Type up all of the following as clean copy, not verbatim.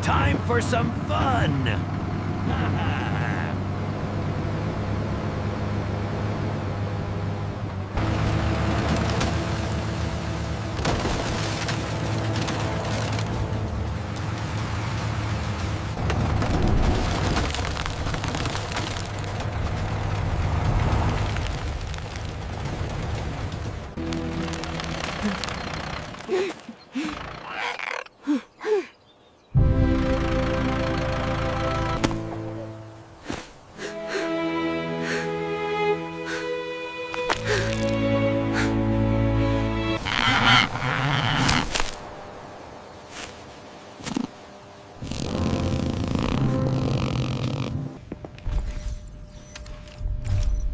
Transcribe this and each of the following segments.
Time for some fun!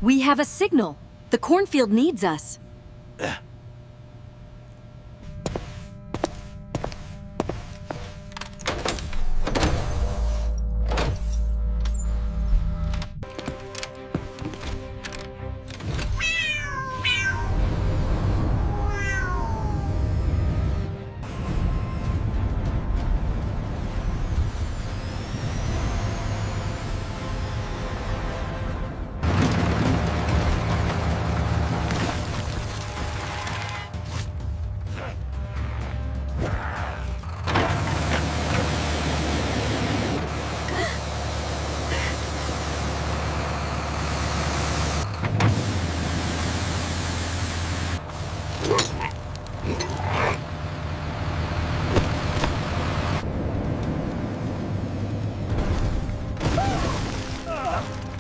We have a signal. The cornfield needs us.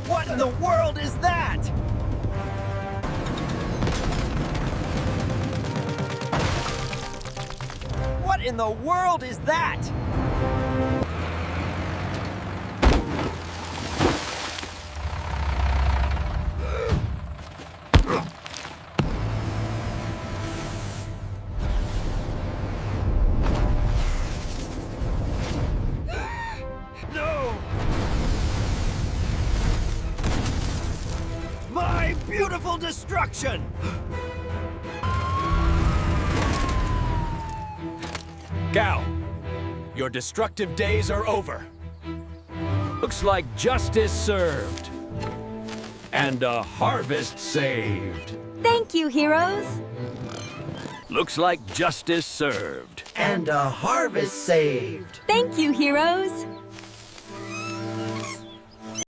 What in the world is that? What in the world is that? No! My beautiful destruction! Gal, your destructive days are over. Looks like justice served. And a harvest saved. Thank you, heroes. Looks like justice served. And a harvest saved. Thank you, heroes.